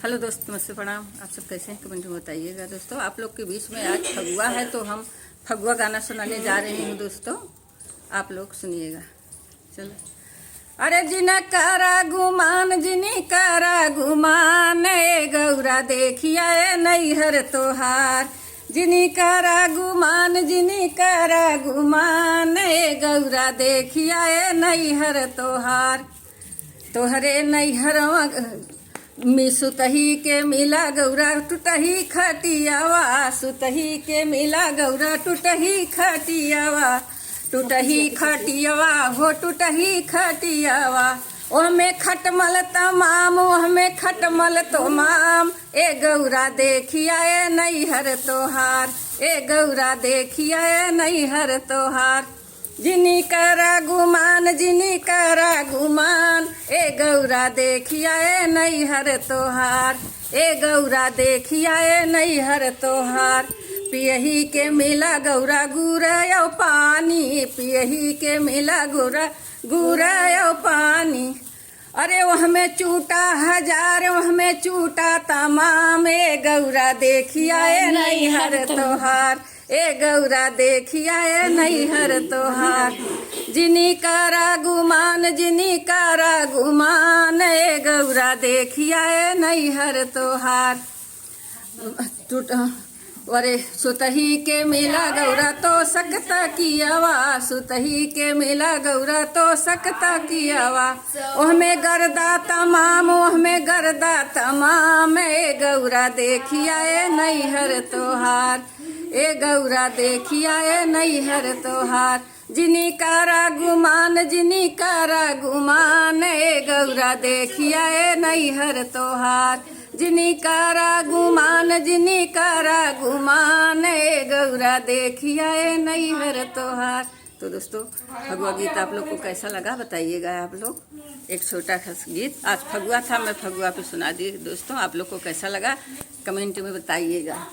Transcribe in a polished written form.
Hello दोस्त, नमस्ते, प्रणाम। आप सब कैसे हैं कमेंट में बताइएगा। दोस्तों आप लोग के बीच में आज फगुआ है तो हम फगुआ गाना सुनाने जा रहे हैं। दोस्तों आप लोग सुनिएगा। चलो। अरे जिन करा गुमान, जिनी करा गुमान, ए गौरा देखिया ए नैहर तोहार। जिनी करा गुमान, जिनी करा गुमान, ए गौरा देखिया ए नैहर तोहार। तोहरे नैहरवा सुतही के मिला गौरा टूटही खटियावा। सुतही के मिला गौरा टूटही खटियावा। टूटही खटियावा हो टूटही खटियावा। ओहमें खटमल तमाम, ओहमें खटमल तमाम, ए गौरा देखिया ए नैहर तोहार। ए गौरा देखिया ए नैहर तोहार। जिनी करा गुमान, जिनी करा गुमान, ए गौरा देखिया ए नैहर तोहार। ए गौरा देखिया ए नैहर तोहार। पियही के मिला गौरा गुरयो पानी, पियही के मिला गौरा गुरयो पानी। अरे वह में चूटा हजार, वह में चूटा तमाम, ए गौरा देखिया ए नैहर तोहार। ए गौरा देखिया ए नैहर तोहार। जिनी करा गुमान, जिनी करा गुमान, ए गौरा देखिया ए नैहर तोहार। अरे सुतही के मिला गौरा तो सकता कियावा। सुतही के मिला गौरा तो सकता कियावा। ओहमें गर्दा तमाम, ओहमें गर्दा तमाम, ए गौरा देखिया ए नैहर तोहार। ए गौरा देखिया ए नैहर तोहार। जिनी करा गुमान, जिनी करा गुमान, ए गौरा देखिया ए नैहर तोहार। जिनी करा गुमान, जिनी करा गुमान, ए गौरा देखिया ए नैहर तोहार। तो दोस्तों फगुआ गीत आप लोग को कैसा लगा बताइएगा। आप लोग एक छोटा सा गीत आज फगुआ था, मैं फगुआ पे सुना दी। दोस्तों आप लोग को कैसा लगा कमेंट में बताइएगा।